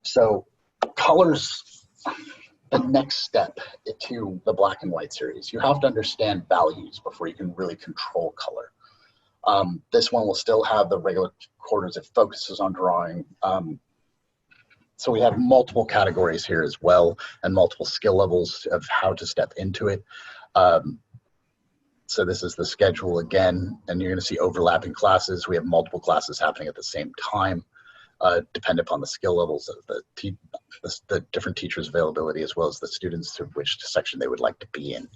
So colors, the next step to the black and white series. You have to understand values before you can really control color. This one will still have the regular quarters. It focuses on drawing. So we have multiple categories here as well, and multiple skill levels of how to step into it. So this is the schedule again, and you're going to see overlapping classes. We have multiple classes happening at the same time, depending upon the skill levels of the different teachers' availability, as well as the students to which section they would like to be in.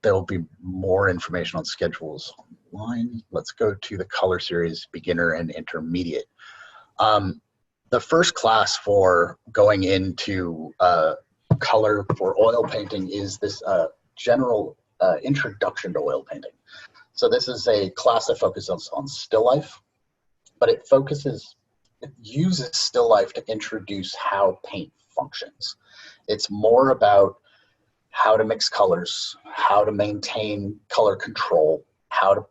There will be more information on schedules online. Let's go to the color series, beginner and intermediate. The first class for going into color for oil painting is this general introduction to oil painting. So this is a class that focuses on still life, but it uses still life to introduce how paint functions. It's more about how to mix colors, how to maintain color control, how to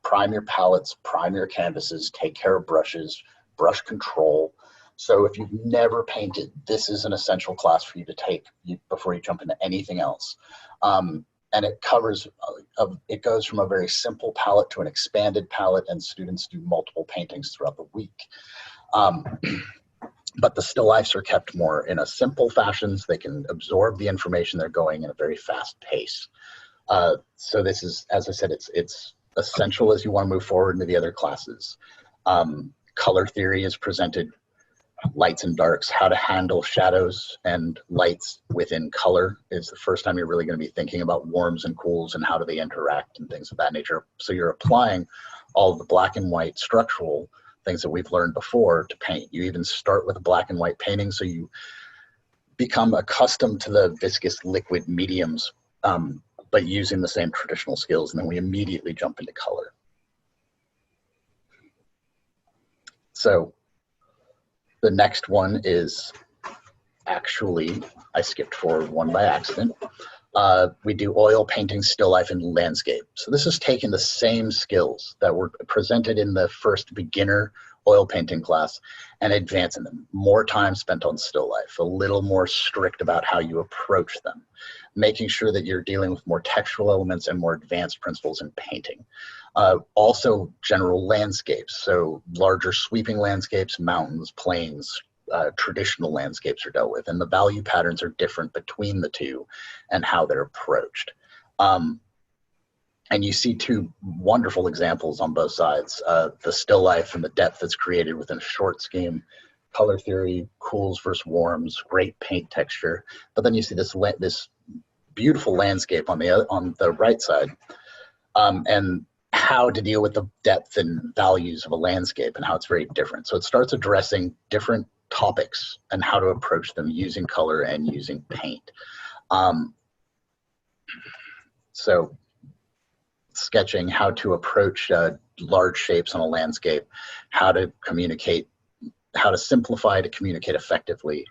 prime your palettes, prime your canvases, take care of brushes, brush control. So if you've never painted, this is an essential class for you to take before you jump into anything else. And it covers, it goes from a very simple palette to an expanded palette, and students do multiple paintings throughout the week. But the still lifes are kept more in a simple fashion so they can absorb the information they're going in a very fast pace. So this is, as I said, it's essential as you want to move forward into the other classes. Color theory is presented, lights and darks, how to handle shadows and lights within color is the first time you're really going to be thinking about warms and cools and how do they interact and things of that nature. So you're applying all of the black and white structural things that we've learned before to paint. You even start with a black and white painting so you become accustomed to the viscous liquid mediums, but using the same traditional skills, and then we immediately jump into color. So the next one is actually, I skipped forward one by accident. We do oil painting, still life, and landscape. So this is taking the same skills that were presented in the first beginner oil painting class and advancing them. More time spent on still life, a little more strict about how you approach them, making sure that you're dealing with more textual elements and more advanced principles in painting. Also general landscapes, so larger sweeping landscapes, mountains, plains, traditional landscapes are dealt with, and the value patterns are different between the two and how they're approached. And you see two wonderful examples on both sides, the still life and the depth that's created within a short scheme, color theory, cools versus warms, great paint texture. But then you see this beautiful landscape on the right side, and how to deal with the depth and values of a landscape and how it's very different. So it starts addressing different topics and how to approach them using color and using paint. So sketching how to approach large shapes on a landscape, how to communicate, how to simplify to communicate effectively.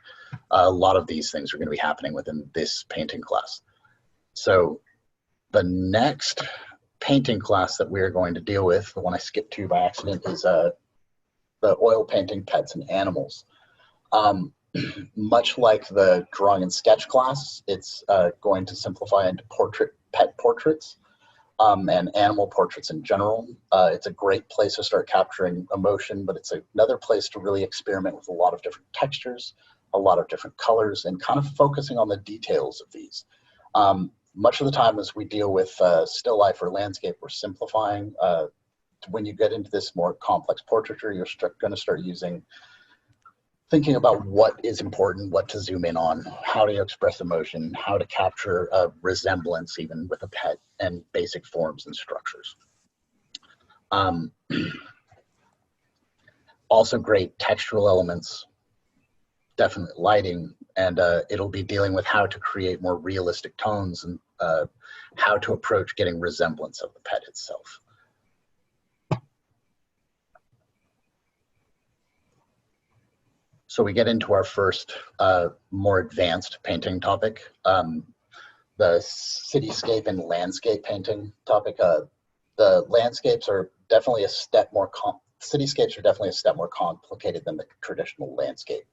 A lot of these things are going to be happening within this painting class. So the next painting class that we're going to deal with, the one I skipped to by accident, is the oil painting pets and animals. Much like the drawing and sketch class, it's going to simplify into pet portraits and animal portraits in general. It's a great place to start capturing emotion, but it's another place to really experiment with a lot of different textures, a lot of different colors, and kind of focusing on the details of these. Much of the time as we deal with still life or landscape, we're simplifying. When you get into this more complex portraiture, you're going to start thinking about what is important, what to zoom in on, how to express emotion, how to capture a resemblance even with a pet, and basic forms and structures. Also great textural elements, definite lighting, and it'll be dealing with how to create more realistic tones and how to approach getting resemblance of the pet itself. So we get into our first more advanced painting topic, the cityscape and landscape painting topic. The landscapes are definitely a step more cityscapes are definitely a step more complicated than the traditional landscape.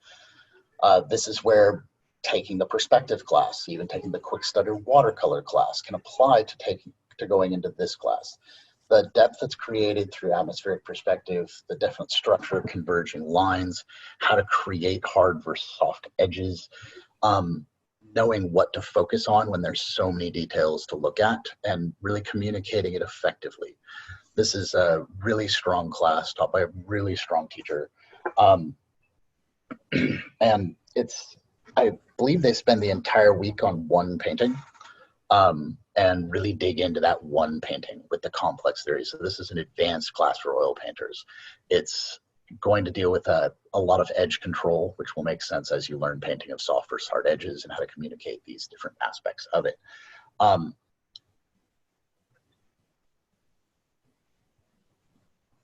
This is where taking the perspective class, even taking the quick study watercolor class can apply to going into this class. The depth that's created through atmospheric perspective, the different structure, converging lines, how to create hard versus soft edges, knowing what to focus on when there's so many details to look at, and really communicating it effectively. This is a really strong class taught by a really strong teacher. And I believe they spend the entire week on one painting. And really dig into that one painting with the complex theory. So this is an advanced class for oil painters. It's going to deal with a lot of edge control, which will make sense as you learn painting of soft versus hard edges and how to communicate these different aspects of it.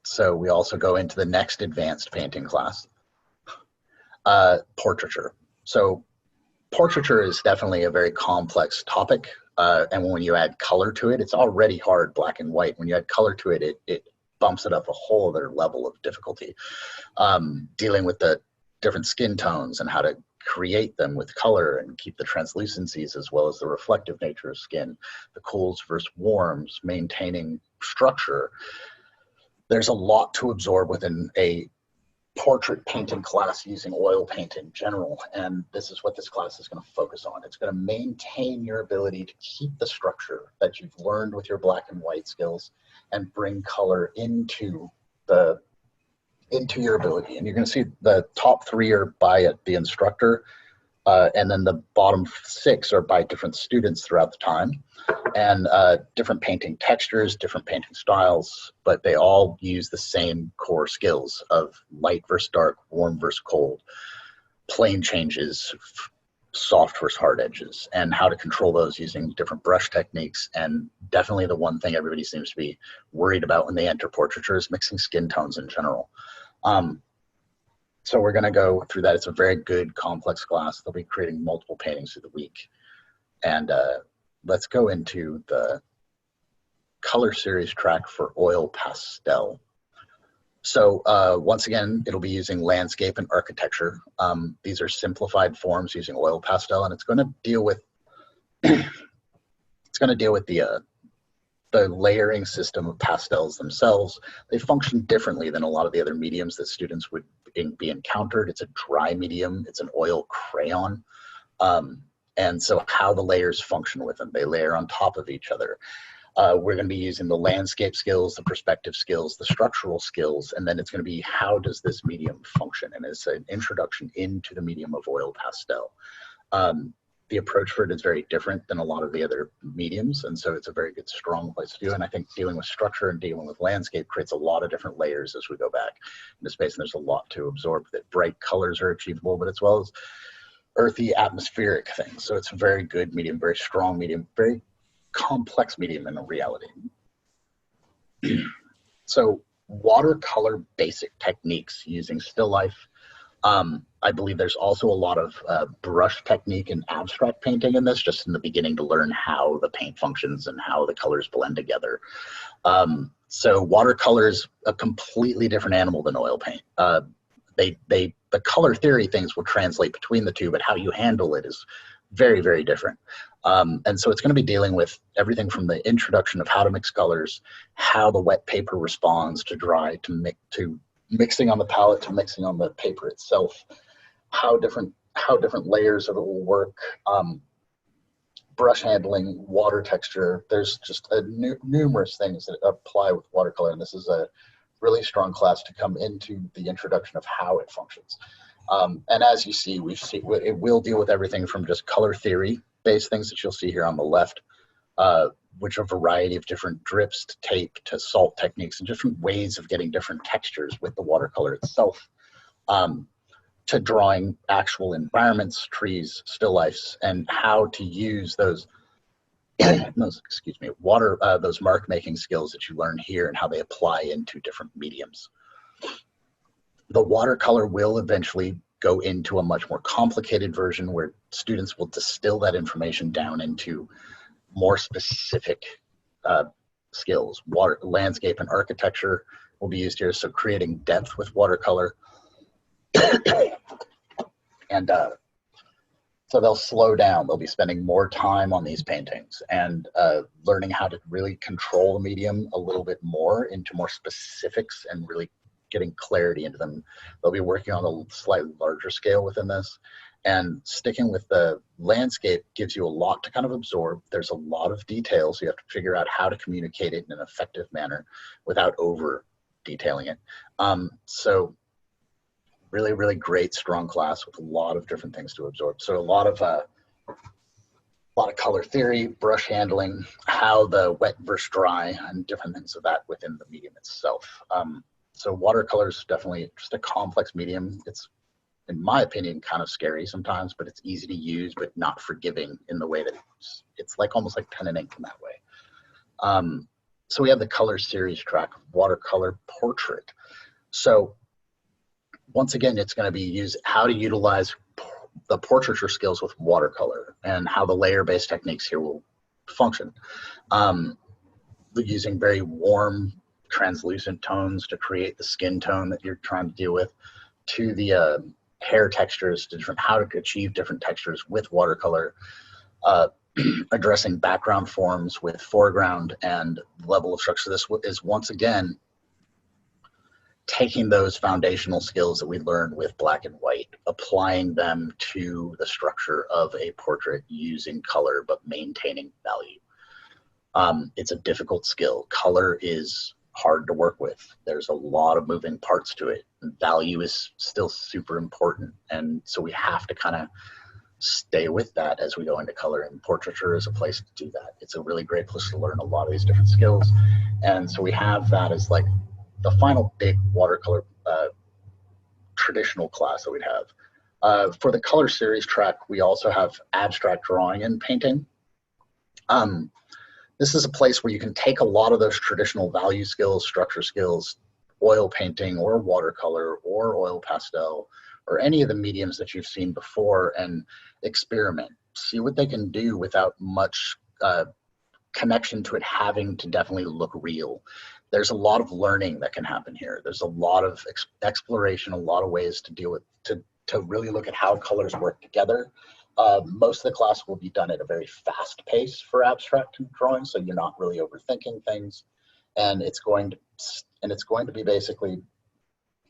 So we also go into the next advanced painting class, portraiture. So portraiture is definitely a very complex topic. And when you add color to it, it's already hard, black and white. When you add color to it, it bumps it up a whole other level of difficulty. Dealing with the different skin tones and how to create them with color and keep the translucencies as well as the reflective nature of skin, the cools versus warms, maintaining structure. There's a lot to absorb within a portrait painting class using oil paint in general, and this is what this class is going to focus on. It's going to maintain your ability to keep the structure that you've learned with your black and white skills and bring color into your ability. And you're going to see the top 3 are by the instructor, and then the bottom 6 are by different students throughout the time, and different painting textures, different painting styles, but they all use the same core skills of light versus dark, warm versus cold, plane changes, soft versus hard edges, and how to control those using different brush techniques. And definitely the one thing everybody seems to be worried about when they enter portraiture is mixing skin tones in general. So we're going to go through that. It's a very good, complex class. They'll be creating multiple paintings through the week. And let's go into the color series track for oil pastel. So once again, it'll be using landscape and architecture. These are simplified forms using oil pastel, and it's going to deal with the layering system of pastels themselves. They function differently than a lot of the other mediums that students would be encountered. It's a dry medium. It's an oil crayon. And so how the layers function with them, they layer on top of each other. We're going to be using the landscape skills, the perspective skills, the structural skills, and then it's going to be how does this medium function? And it's an introduction into the medium of oil pastel. The approach for it is very different than a lot of the other mediums, and so it's a very good, strong place to do. And I think dealing with structure and dealing with landscape creates a lot of different layers as we go back into space, and there's a lot to absorb. That bright colors are achievable, but as well as earthy, atmospheric things. So it's a very good medium, very strong medium, very complex medium in reality. So watercolor basic techniques using still life. I believe there's also a lot of brush technique and abstract painting in this, just in the beginning to learn how the paint functions and how the colors blend together. So watercolor is a completely different animal than oil paint. The color theory things will translate between the two, but how you handle it is very, very different. And so it's going to be dealing with everything from the introduction of how to mix colors, how the wet paper responds to dry, to mixing on the palette, to mixing on the paper itself, how different layers of it will work, brush handling, water texture. There's just numerous things that apply with watercolor, and this is a really strong class to come into the introduction of how it functions. And as you see, it will deal with everything from just color theory based things that you'll see here on the left, which are a variety of different drips to tape to salt techniques and different ways of getting different textures with the watercolor itself, to drawing actual environments, trees, still lifes, and how to use those those mark making skills that you learn here and how they apply into different mediums. The watercolor will eventually go into a much more complicated version where students will distill that information down into more specific skills, landscape and architecture, will be used here. So creating depth with watercolor. And so they'll slow down. They'll be spending more time on these paintings and learning how to really control the medium a little bit more into more specifics and really getting clarity into them. They'll be working on a slightly larger scale within this. And sticking with the landscape gives you a lot to kind of absorb. There's a lot of details. You have to figure out how to communicate it in an effective manner without over detailing it. So really, really great, strong class with a lot of different things to absorb. So a lot of color theory, brush handling, how the wet versus dry, and different things of that within the medium itself. So watercolor is definitely just a complex medium. It's, in my opinion, kind of scary sometimes, but it's easy to use, but not forgiving in the way that it's like almost like pen and ink in that way. So we have the color series track, watercolor portrait. So once again, it's going to be used how to utilize the portraiture skills with watercolor and how the layer-based techniques here will function. Using very warm, translucent tones to create the skin tone that you're trying to deal with, to the hair textures, to how to achieve different textures with watercolor, addressing background forms with foreground and level of structure. This is once again taking those foundational skills that we learned with black and white, applying them to the structure of a portrait using color, but maintaining value. It's a difficult skill. Color is hard to work with. There's a lot of moving parts to it. And value is still super important. And so we have to kind of stay with that as we go into color, and portraiture is a place to do that. It's a really great place to learn a lot of these different skills. And so we have that as like the final big watercolor traditional class that we'd have. For the color series track, we also have abstract drawing and painting. This is a place where you can take a lot of those traditional value skills, structure skills, oil painting or watercolor or oil pastel, or any of the mediums that you've seen before, and experiment. See what they can do without much connection to it having to definitely look real. There's a lot of learning that can happen here. There's a lot of exploration, a lot of ways to deal with, to really look at how colors work together. Most of the class will be done at a very fast pace for abstract drawing, so you're not really overthinking things. And it's going to be basically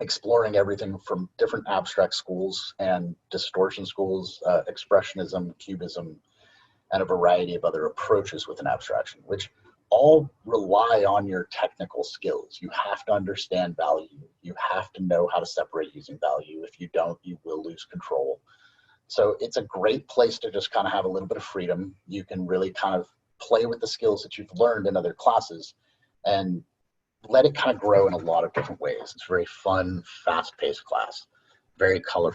exploring everything from different abstract schools and distortion schools, expressionism, cubism, and a variety of other approaches with an abstraction, which all rely on your technical skills. You have to understand value. You have to know how to separate using value. If you don't, you will lose control. So it's a great place to just kind of have a little bit of freedom. You can really kind of play with the skills that you've learned in other classes and let it kind of grow in a lot of different ways. It's a very fun, fast-paced class, very colorful.